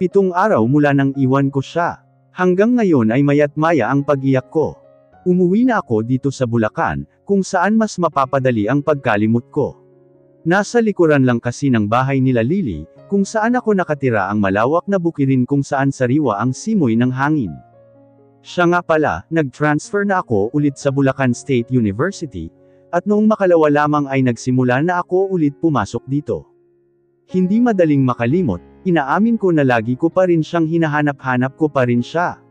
7 araw mula nang iwan ko siya. Hanggang ngayon ay maya't maya ang pag-iyak ko. Umuwi na ako dito sa Bulacan, kung saan mas mapapadali ang pagkalimot ko. Nasa likuran lang kasi ng bahay nila Lily, kung saan ako nakatira ang malawak na bukirin kung saan sariwa ang simoy ng hangin. Siya nga pala, nag-transfer na ako ulit sa Bulacan State University, at noong makalawa lamang ay nagsimula na ako ulit pumasok dito. Hindi madaling makalimot, inaamin ko na lagi ko pa rin siyang hinahanap-hanap ko pa rin siya.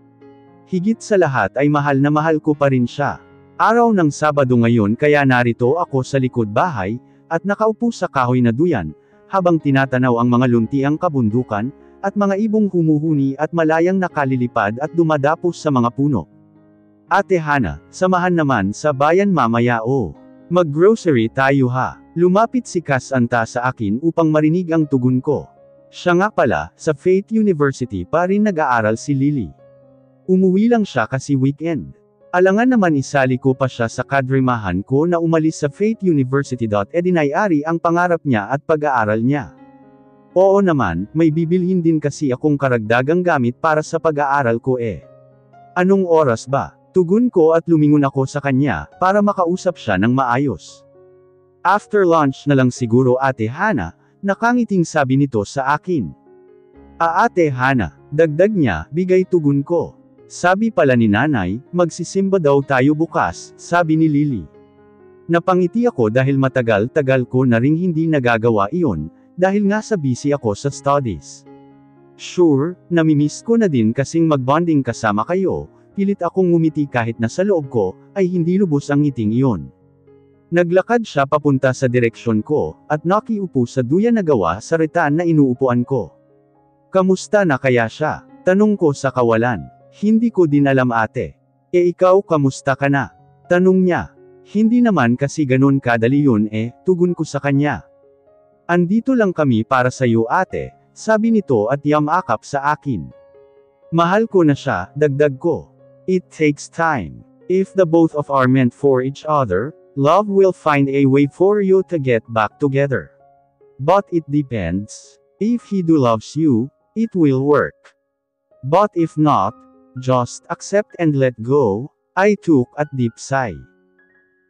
Higit sa lahat ay mahal na mahal ko pa rin siya. Araw ng Sabado ngayon kaya narito ako sa likod bahay, at nakaupo sa kahoy na duyan, habang tinatanaw ang mga luntiang kabundukan, at mga ibong humuhuni at malayang nakalilipad at dumadapos sa mga puno. Ate Hana, samahan naman sa bayan mamaya o. Mag-grocery tayo ha. Lumapit si Kasanta sa akin upang marinig ang tugon ko. Siya nga pala, sa Faith University pa rin nag-aaral si Lily. Umuwi lang siya kasi weekend. Alangan naman isali ko pa siya sa kadrimahan ko na umalis sa Faith University. Dinayari ang pangarap niya at pag-aaral niya. Oo naman, may bibilhin din kasi akong karagdagang gamit para sa pag-aaral ko eh. Anong oras ba? Tugon ko at lumingon ako sa kanya, para makausap siya ng maayos. After lunch na lang siguro Ate Hana, nakangiting sabi nito sa akin. Ate Hana, dagdag niya, bigay tugon ko. Sabi pala ni nanay, magsisimba daw tayo bukas, sabi ni Lily. Napangiti ako dahil matagal-tagal ko na ring hindi nagagawa iyon, dahil nga sa busy ako sa studies. Sure, namimiss ko na din kasing magbonding kasama kayo, pilit akong ngumiti kahit na sa loob ko, ay hindi lubos ang ngiting iyon. Naglakad siya papunta sa direksyon ko, at nakiupo sa duyan na gawa sa retaan na inuupuan ko. Kamusta na kaya siya? Tanong ko sa kawalan. Hindi ko din alam ate. Ikaw kamusta ka na? Tanong niya. Hindi naman kasi ganun kadali yun tugon ko sa kanya. Andito lang kami para sa iyo ate, sabi nito at yamakap sa akin. Mahal ko na siya, dagdag ko. It takes time. If the both of are meant for each other, love will find a way for you to get back together. But it depends. If he do loves you, it will work. But if not, just accept and let go. I took a deep sigh.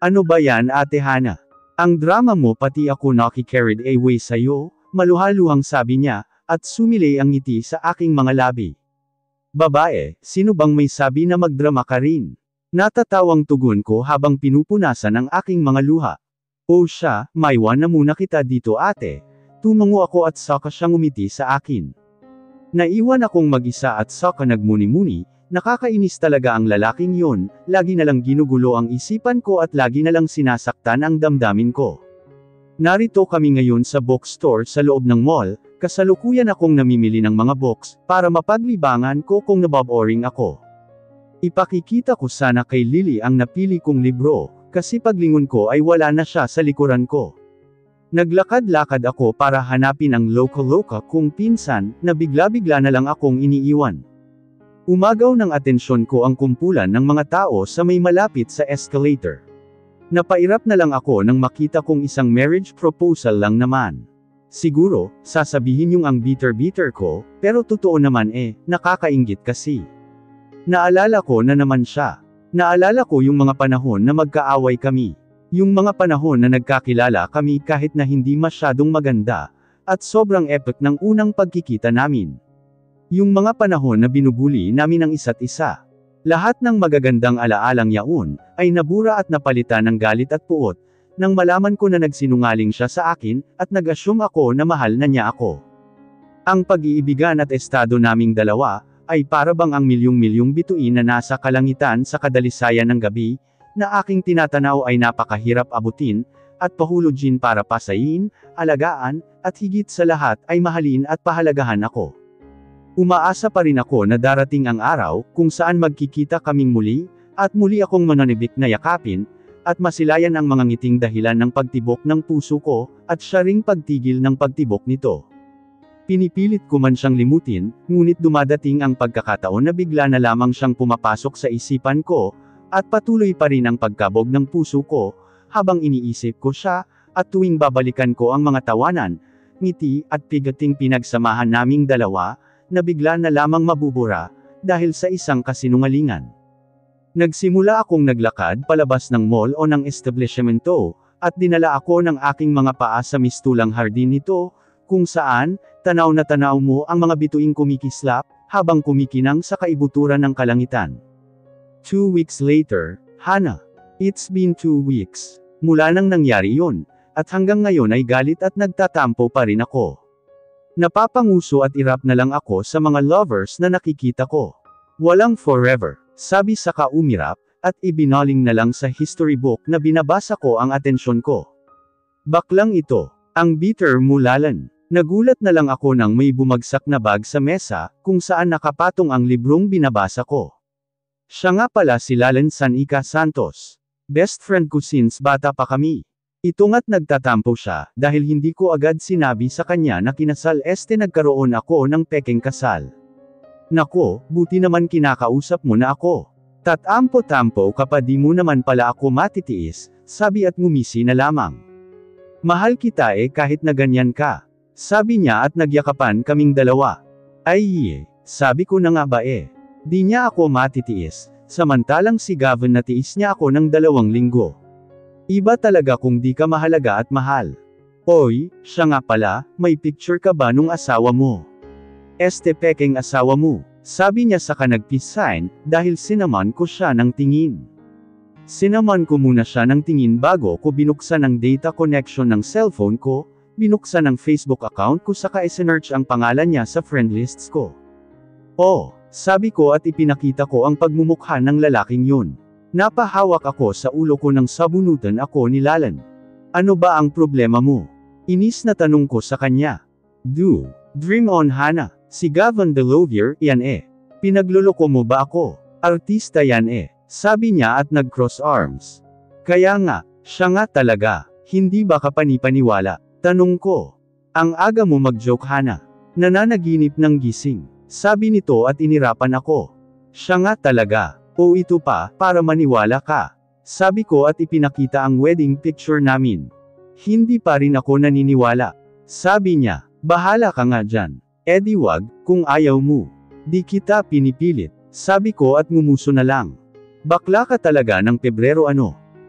Ano ba yan Ate Hana? Ang drama mo pati ako naki-carried away sa'yo, maluhaluhang sabi niya, at sumilay ang ngiti sa aking mga labi. Babae, sino bang may sabi na magdrama ka rin? Natatawang tugon ko habang pinupunasan ang aking mga luha. O siya, maiwan na muna kita dito ate. Tumango ako at saka siyang umiti sa akin. Naiwan akong mag-isa at saka nagmuni-muni, nakakainis talaga ang lalaking yon, lagi na lang ginugulo ang isipan ko at lagi na lang sinasaktan ang damdamin ko. Narito kami ngayon sa bookstore sa loob ng mall, kasalukuyan akong namimili ng mga books, para mapaglibangan ko kung naboboring ako. Ipakikita ko sana kay Lily ang napili kong libro, kasi paglingon ko ay wala na siya sa likuran ko. Naglakad-lakad ako para hanapin ang loka-loka kong pinsan, na bigla-bigla na lang akong iniiwan. Umagaw ng atensyon ko ang kumpulan ng mga tao sa may malapit sa escalator. Napairap na lang ako nang makita kong isang marriage proposal lang naman. Siguro, sasabihin yung ang bitter-bitter ko, pero totoo naman nakakainggit kasi. Naalala ko na naman siya. Naalala ko yung mga panahon na magkaaway kami. Yung mga panahon na nagkakilala kami kahit na hindi masyadong maganda, at sobrang epic ng unang pagkikita namin. Yung mga panahon na binubuli namin ang isa't isa. Lahat ng magagandang alaalang yaon, ay nabura at napalitan ng galit at puot, nang malaman ko na nagsinungaling siya sa akin, at nag-assume ako na mahal na niya ako. Ang pag-iibigan at estado naming dalawa, ay para bang ang milyong-milyong bituin na nasa kalangitan sa kadalisayan ng gabi, na aking tinatanaw ay napakahirap abutin, at pahulugin para pasayin, alagaan, at higit sa lahat ay mahalin at pahalagahan ako. Umaasa pa rin ako na darating ang araw, kung saan magkikita kaming muli, at muli akong mananibik na yakapin, at masilayan ang mga ngiting dahilan ng pagtibok ng puso ko, at siya ring pagtigil ng pagtibok nito. Pinipilit ko man siyang limutin, ngunit dumadating ang pagkakataon na bigla na lamang siyang pumapasok sa isipan ko, at patuloy pa rin ang pagkabog ng puso ko, habang iniisip ko siya, at tuwing babalikan ko ang mga tawanan, ngiti, at pigating pinagsamahan naming dalawa, na bigla na lamang mabubura, dahil sa isang kasinungalingan. Nagsimula akong naglakad palabas ng mall o ng establishmento, at dinala ako ng aking mga paa sa mistulang hardin nito, kung saan, tanaw na tanaw mo ang mga bituing kumikislap, habang kumikinang sa kaibuturan ng kalangitan. 2 weeks later, Hana. It's been 2 weeks. Mula nang nangyari yun, at hanggang ngayon ay galit at nagtatampo pa rin ako. Napapanguso at irap na lang ako sa mga lovers na nakikita ko. Walang forever, sabi saka umirap, at ibinaling na lang sa history book na binabasa ko ang atensyon ko. Baklang ito, ang bitter mulalan. Nagulat na lang ako nang may bumagsak na bag sa mesa, kung saan nakapatong ang librong binabasa ko. Siya nga pala si Lalan Sanica Santos. Best friend ko since bata pa kami. Ito nga't nagtatampo siya, dahil hindi ko agad sinabi sa kanya na kinasal nagkaroon ako ng pekeng kasal. Nako, buti naman kinakausap mo na ako. Tatampo-tampo ka pa, di mo naman pala ako matitiis, sabi at ngumisi na lamang. Mahal kita kahit na ganyan ka. Sabi niya at nagyakapan kaming dalawa. Ay sabi ko na nga ba di niya ako matitiis, samantalang si Gavin natiis niya ako ng 2 linggo. Iba talaga kung di ka mahalaga at mahal. Oy, siya nga pala, may picture ka ba nung asawa mo? Pekeng asawa mo, sabi niya saka nag-peace sign, dahil sinaman ko siya ng tingin. Sinaman ko muna siya ng tingin bago ko binuksan ang data connection ng cellphone ko, binuksan ang Facebook account ko saka isinearch ang pangalan niya sa friend lists ko. Oh, sabi ko at ipinakita ko ang pagmumukha ng lalaking yun. Napahawak ako sa ulo ko nang sabunutan ako ni Lalan. Ano ba ang problema mo? Inis na tanong ko sa kanya. Dream on Hana. Si Gavin Delovier, yan Pinagluloko mo ba ako? Artista yan sabi niya at nag-cross arms. Kaya nga, siya nga talaga. Hindi ba ka panipaniwala? Tanong ko. Ang aga mo mag-joke Hana. Nananaginip ng gising. Sabi nito at inirapan ako. Siya nga talaga. O ito pa, para maniwala ka. Sabi ko at ipinakita ang wedding picture namin. Hindi pa rin ako naniniwala. Sabi niya, bahala ka nga dyan. Di wag, kung ayaw mo. Di kita pinipilit. Sabi ko at ngumuso na lang. Bakla ka talaga ng Pebrero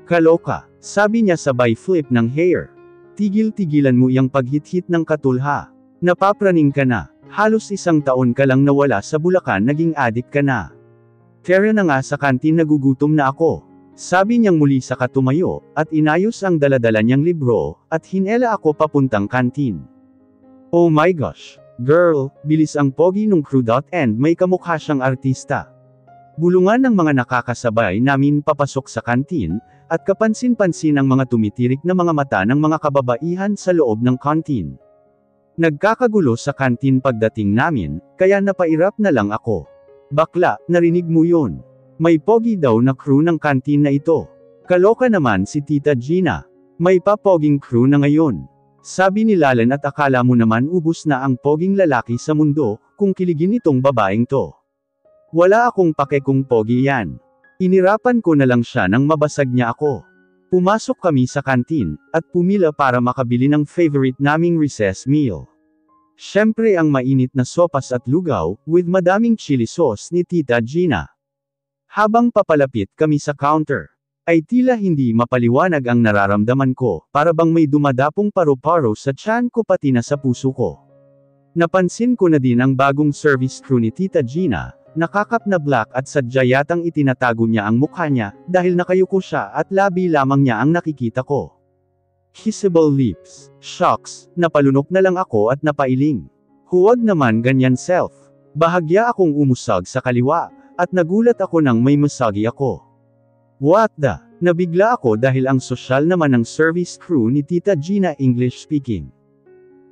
Kaloka. Sabi niya sabay flip ng hair. Tigil-tigilan mo yang paghit-hit ng katulha. Napapraning ka na. Halos 1 taon ka lang nawala sa Bulacan, naging addict ka na. Tara na nga sa kantin, nagugutom na ako. Sabi niyang muli saka tumayo, at inayos ang daladala niyang libro, at hinela ako papuntang kantin. Oh my gosh! Girl, bilis ang pogi nung crew. And may kamukha siyang artista. Bulungan ng mga nakakasabay namin papasok sa kantin, at kapansin-pansin ang mga tumitirik na mga mata ng mga kababaihan sa loob ng kantin. Nagkakagulo sa kantin pagdating namin, kaya napairap na lang ako. Bakla, narinig mo yun? May pogi daw na crew ng kantin na ito. Kaloka naman si Tita Gina. May papoging crew na ngayon. Sabi ni Lalan at akala mo naman ubos na ang poging lalaki sa mundo, kung kiligin itong babaeng to. Wala akong pake kung pogi yan. Inirapan ko na lang siya nang mabasag niya ako. Pumasok kami sa kantin, at pumila para makabili ng favorite naming recess meal. Siyempre ang mainit na sopas at lugaw, with madaming chili sauce ni Tita Gina. Habang papalapit kami sa counter, ay tila hindi mapaliwanag ang nararamdaman ko, para bang may dumadapong paru-paro sa tiyan ko pati na sa puso ko. Napansin ko na din ang bagong service crew ni Tita Gina, nakakap na black at sadya yatang itinatago niya ang mukha niya, dahil nakayuko siya at labi lamang niya ang nakikita ko. Kissable lips. Shocks, napalunok na lang ako at napailing. Huwag naman ganyan self. Bahagya akong umusag sa kaliwa, at nagulat ako nang may masagi ako. What the? Nabigla ako dahil ang sosyal naman ng service crew ni Tita Gina English speaking.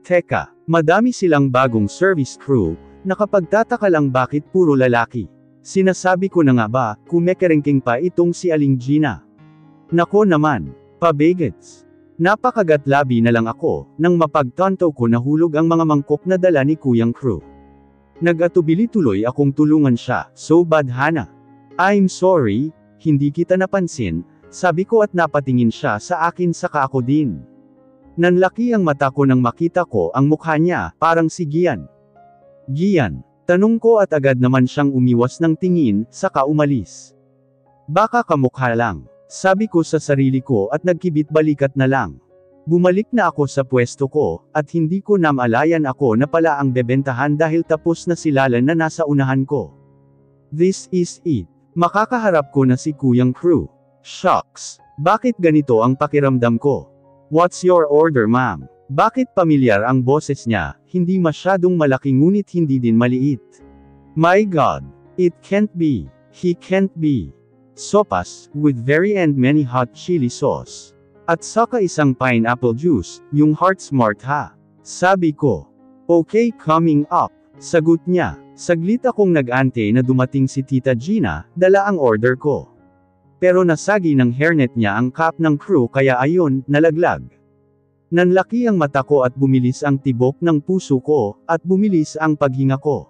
Teka, madami silang bagong service crew, nakapagtataka lang bakit puro lalaki. Sinasabi ko na nga ba, kumekerengking pa itong si Aling Gina. Nako naman, pabigets. Napakagatlabi na lang ako, nang mapagtanto ko nahulog ang mga mangkok na dala ni Kuyang Crew. Nag-atubili tuloy akong tulungan siya, so bad Hana. I'm sorry, hindi kita napansin, sabi ko at napatingin siya sa akin saka ako din. Nanlaki ang mata ko nang makita ko ang mukha niya, parang si Gian. Gian, Tanong ko at agad naman siyang umiwas ng tingin, saka umalis. Baka kamukha lang. Sabi ko sa sarili ko at nagkibit balikat na lang. Bumalik na ako sa pwesto ko, at hindi ko namalayan ako na pala ang bebentahan dahil tapos na si Lalan na nasa unahan ko. This is it. Makakaharap ko na si Kuyang Crew. Shucks. Bakit ganito ang pakiramdam ko? What's your order, ma'am? Bakit pamilyar ang boses niya, hindi masyadong malaki ngunit hindi din maliit? My God. It can't be. He can't be. Sopas, with very and many hot chili sauce. At saka isang pineapple juice, yung heart smart ha. Sabi ko. Okay, coming up. Sagot niya. Saglit akong nag-ante na dumating si Tita Gina, dala ang order ko. Pero nasagi ng hairnet niya ang cap ng crew kaya ayun, nalaglag. Nanlaki ang mata ko at bumilis ang tibok ng puso ko, at bumilis ang paghinga ko.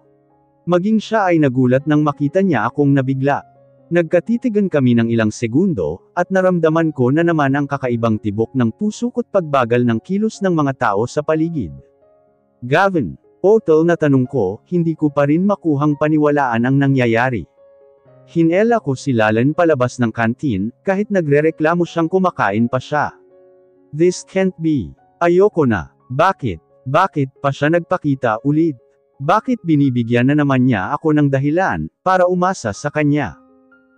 Maging siya ay nagulat nang makita niya akong nabigla. Nagkatitigan kami ng ilang segundo, at naramdaman ko na naman ang kakaibang tibok ng puso ko't pagbagal ng kilos ng mga tao sa paligid. Gavin. Total na tanong ko, hindi ko pa rin makuhang paniwalaan ang nangyayari. Hinela ko si Lalan palabas ng kantin, kahit nagrereklamo siyang kumakain pa siya. This can't be. Ayoko na. Bakit? Bakit pa siya nagpakita ulit? Bakit binibigyan na naman niya ako ng dahilan, para umasa sa kanya?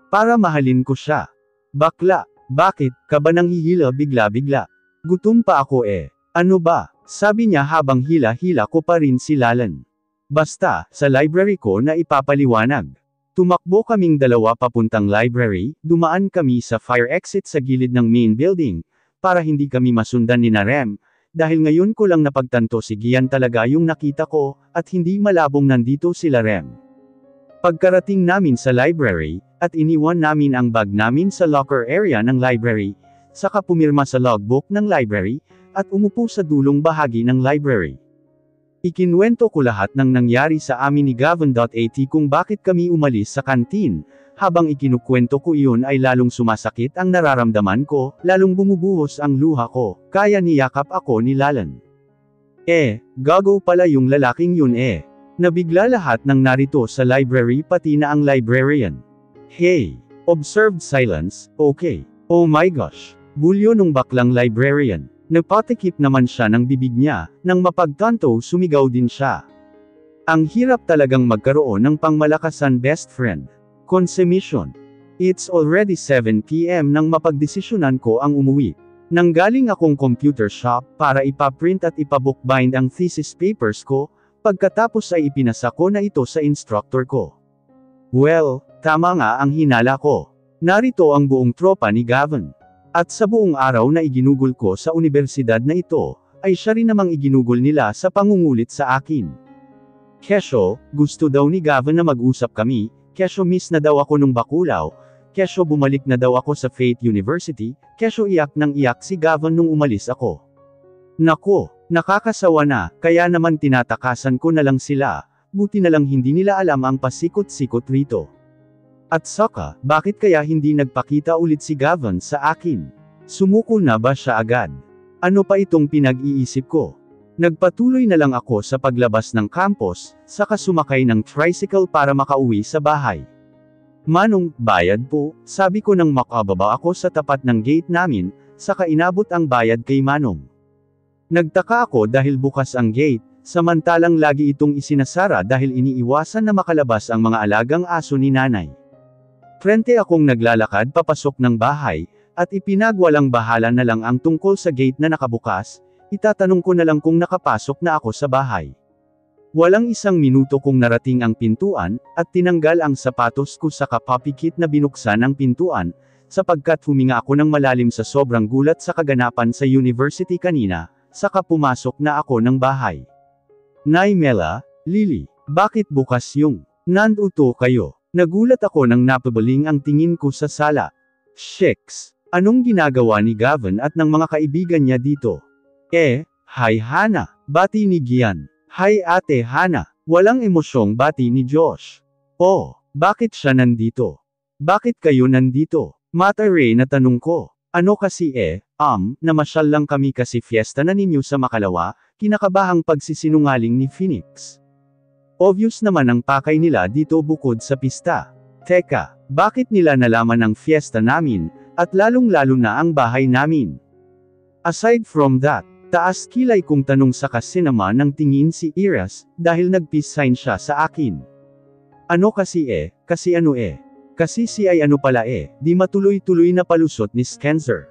Para mahalin ko siya. Bakla. Bakit ka ba nang hihila bigla-bigla? Gutom pa ako eh. Ano ba? Sabi niya habang hila-hila ko pa rin si Lalan. Basta, sa library ko na ipapaliwanag. Tumakbo kaming dalawa papuntang library, dumaan kami sa fire exit sa gilid ng main building, para hindi kami masundan ni Rem, dahil ngayon ko lang napagtanto si Gian talaga yung nakita ko, at hindi malabong nandito sila Rem. Pagkarating namin sa library, at iniwan namin ang bag namin sa locker area ng library, saka pumirma sa logbook ng library, at umupo sa dulong bahagi ng library. Ikinwento ko lahat ng nangyari sa amin ni Gavin.at kung bakit kami umalis sa kantin, habang ikinukwento ko iyon ay lalong sumasakit ang nararamdaman ko, lalong bumubuhos ang luha ko, kaya niyakap ako ni Lalan. Gago pala yung lalaking yun eh. Nabigla lahat ng narito sa library pati na ang librarian. Hey! Observed silence, okay. Oh my gosh! Bulyo nung baklang librarian. Napatikip naman siya ng bibig niya, nang mapagtanto sumigaw din siya. Ang hirap talagang magkaroon ng pangmalakasan best friend. Consummation. It's already 7 PM nang mapagdesisyonan ko ang umuwi. Nanggaling akong computer shop para ipaprint at ipabookbind ang thesis papers ko, pagkatapos ay ipinasa ko na ito sa instructor ko. Well, tama nga ang hinala ko. Narito ang buong tropa ni Gavin. At sa buong araw na iginugol ko sa universidad na ito, ay siya rin namang iginugol nila sa pangungulit sa akin. Kesyo, gusto daw ni Gavin na mag-usap kami, kesyo miss na daw ako nung Bakulao, kesyo bumalik na daw ako sa Faith University, kesyo iyak nang iyak si Gavin nung umalis ako. Nako, nakakasawa na, kaya naman tinatakasan ko na lang sila, buti na lang hindi nila alam ang pasikot-sikot rito. At saka, bakit kaya hindi nagpakita ulit si Gavin sa akin? Sumuko na ba siya agad? Ano pa itong pinag-iisip ko? Nagpatuloy na lang ako sa paglabas ng campus, saka sumakay ng tricycle para makauwi sa bahay. Manong, bayad po, sabi ko nang makababa ako sa tapat ng gate namin, saka inabot ang bayad kay Manong. Nagtaka ako dahil bukas ang gate, samantalang lagi itong isinasara dahil iniiwasan na makalabas ang mga alagang aso ni nanay. Frente akong naglalakad papasok ng bahay, at ipinagwalang bahala na lang ang tungkol sa gate na nakabukas, itatanong ko na lang kung nakapasok na ako sa bahay. Walang isang minuto kong narating ang pintuan, at tinanggal ang sapatos ko sa kapapikit na binuksan ang pintuan, sapagkat huminga ako ng malalim sa sobrang gulat sa kaganapan sa university kanina, saka pumasok na ako ng bahay. Nay Mela, Lily, bakit bukas yung nanduto kayo? Nagulat ako nang napabaling ang tingin ko sa sala. Sheks, anong ginagawa ni Gavin at ng mga kaibigan niya dito? Hi Hana, bati ni Gian. Hi Ate Hana, walang emosyong bati ni Josh. Oh, bakit siya nandito? Bakit kayo nandito? Matare na tanong ko. Ano kasi namasyal lang kami kasi fiesta na ninyo sa Makalawa, kinakabahang pagsisinungaling ni Phoenix. Obvious naman ang pakay nila dito bukod sa pista. Teka, bakit nila nalaman ang fiesta namin, at lalong-lalo na ang bahay namin? Aside from that, taas kilay kong tanong sa kasinama ng tingin si Iras, dahil nag-peace sign siya sa akin. Ano kasi kasi ano Kasi si ay ano pala di matuloy-tuloy na palusot ni Skenzer.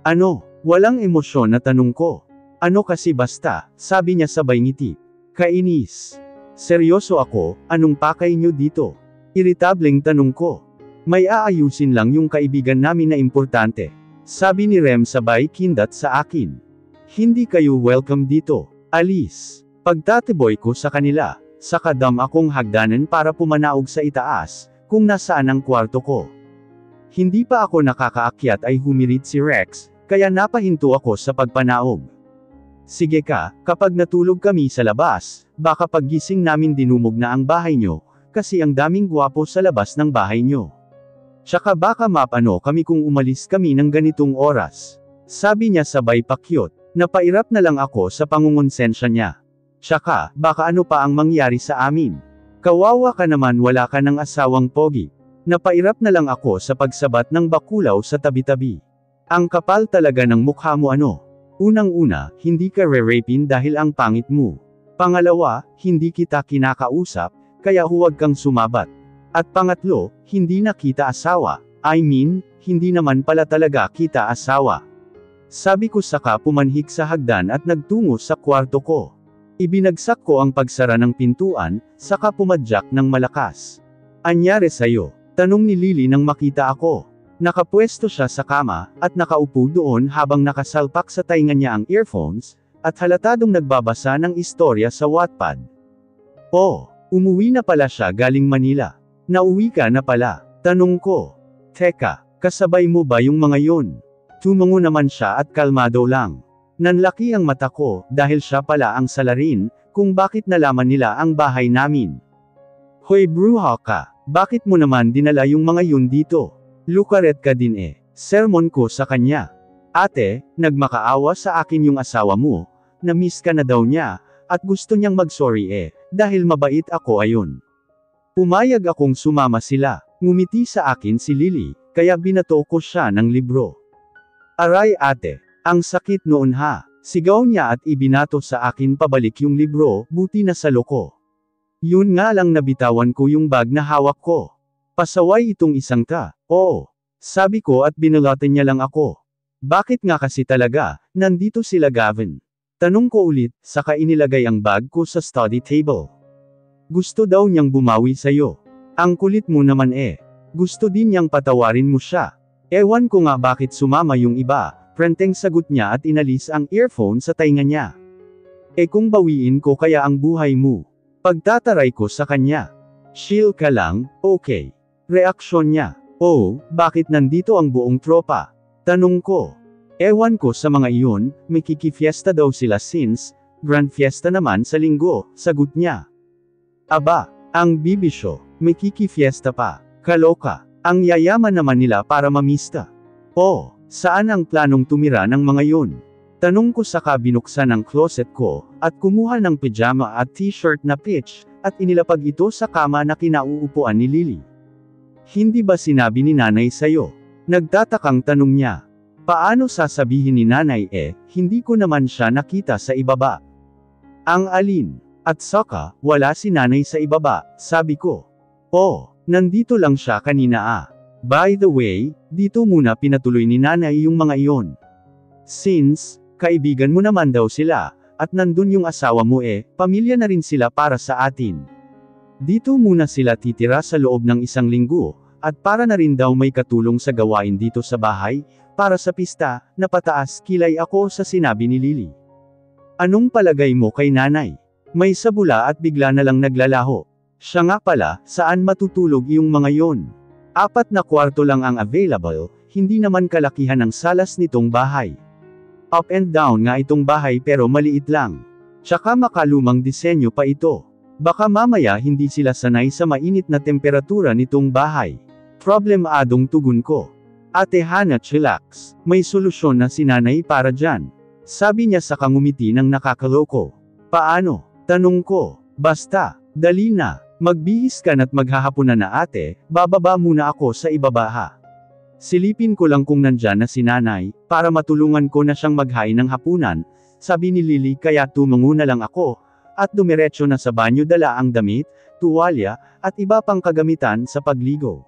Ano? Walang emosyon na tanong ko. Ano kasi basta, sabi niya sabay ngiti. Kainis. Seryoso ako, anong pakay niyo dito? Iritableng tanong ko. May aayusin lang yung kaibigan namin na importante. Sabi ni Rem sabay kindat sa akin. Hindi kayo welcome dito. Alis. Pagtatiboy ko sa kanila, saka dam akong hagdanan para pumanaog sa itaas, kung nasaan ang kwarto ko. Hindi pa ako nakakaakyat ay humirit si Rex, kaya napahinto ako sa pagpanaog. Sige ka, kapag natulog kami sa labas, baka paggising namin dinumog na ang bahay nyo, kasi ang daming gwapo sa labas ng bahay nyo. Tsaka baka mapano kami kung umalis kami ng ganitong oras. Sabi niya sabay pakyot. Napairap na lang ako sa pangungonsensya niya. Tsaka, baka ano pa ang mangyari sa amin. Kawawa ka naman wala ka ng asawang pogi. Napairap na lang ako sa pagsabat ng bakulaw sa tabi-tabi. Ang kapal talaga ng mukha mo ano. Unang-una, hindi ka re-rapin dahil ang pangit mo. Pangalawa, hindi kita kinakausap, kaya huwag kang sumabat. At pangatlo, hindi na kita asawa. I mean, hindi naman pala talaga kita asawa. Sabi ko saka pumanhik sa hagdan at nagtungo sa kwarto ko. Ibinagsak ko ang pagsara ng pintuan, saka pumadyak ng malakas. Anyari sa'yo? Tanong ni Lily nang makita ako. Nakapwesto siya sa kama, at nakaupo doon habang nakasalpak sa tainga niya ang earphones, at halatadong nagbabasa ng istorya sa Wattpad. Oh, umuwi na pala siya galing Manila. Nauwi ka na pala? Tanong ko. Teka, kasabay mo ba yung mga yun? Tumango naman siya at kalmado lang. Nanlaki ang mata ko, dahil siya pala ang salarin, kung bakit nalaman nila ang bahay namin. Hoy bruha ka, bakit mo naman dinala yung mga yun dito? Lukaret ka din sermon ko sa kanya. Ate, nagmakaawa sa akin yung asawa mo, na-miss ka na daw niya, at gusto niyang mag-sorry dahil mabait ako ayon. Pumayag akong sumama sila, ngumiti sa akin si Lily, kaya binato ko siya ng libro. Aray ate, ang sakit noon ha, sigaw niya at ibinato sa akin pabalik yung libro, buti na sa loko. Yun nga lang nabitawan ko yung bag na hawak ko. Pasaway itong isang ta, oo. Sabi ko at binulatan niya lang ako. Bakit nga kasi talaga, nandito sila Gavin? Tanong ko ulit, saka inilagay ang bag ko sa study table. Gusto daw niyang bumawi sa'yo. Ang kulit mo naman Gusto din niyang patawarin mo siya. Ewan ko nga bakit sumama yung iba, prenteng sagot niya at inalis ang earphone sa tainga niya. Kung bawiin ko kaya ang buhay mo? Pagtataray ko sa kanya. Chill ka lang, okay. Reaksyon niya. Oh, bakit nandito ang buong tropa? Tanong ko. Ewan ko sa mga iyon, may kikifiesta daw sila since, grand fiesta naman sa linggo, sagot niya. Aba, ang bibisyo, may kikifiesta pa, kaloka. Ang yayaman naman nila para mamista. Oh, saan ang planong tumira ng mga yun? Tanong ko saka binuksan ang closet ko, at kumuha ng pajama at t-shirt na pitch, at inilapag ito sa kama na kinauupuan ni Lily. Hindi ba sinabi ni nanay sa'yo? Nagtatakang tanong niya. Paano sasabihin ni nanay hindi ko naman siya nakita sa ibaba? Ang alin? At saka, wala si nanay sa ibaba, sabi ko. Oh. Nandito lang siya kanina By the way, dito muna pinatuloy ni nanay yung mga iyon. Since, kaibigan mo naman daw sila, at nandun yung asawa mo pamilya na rin sila para sa atin. Dito muna sila titira sa loob ng 1 linggo, at para na rin daw may katulong sa gawain dito sa bahay, para sa pista, napataas kilay ako sa sinabi ni Lily. Anong palagay mo kay nanay? May sabula at bigla na lang naglalaho. Siya nga pala, saan matutulog yung mga yon? 4 na kwarto lang ang available, hindi naman kalakihan ang salas nitong bahay. Up and down nga itong bahay pero maliit lang. Tsaka makalumang disenyo pa ito. Baka mamaya hindi sila sanay sa mainit na temperatura nitong bahay. Problemadong tugon ko. Ate Hana chillax, may solusyon na si nanay para dyan. Sabi niya sa kangumiti ng nakakaloko. Paano? Tanong ko. Basta. Dali na, magbihis ka na't maghahapunan na ate, bababa muna ako sa ibaba ha. Silipin ko lang kung nandyan na si nanay, para matulungan ko na siyang maghain ng hapunan, sabi ni Lily kaya tumungo na lang ako, at dumiretso na sa banyo dala ang damit, tuwalya, at iba pang kagamitan sa pagligo.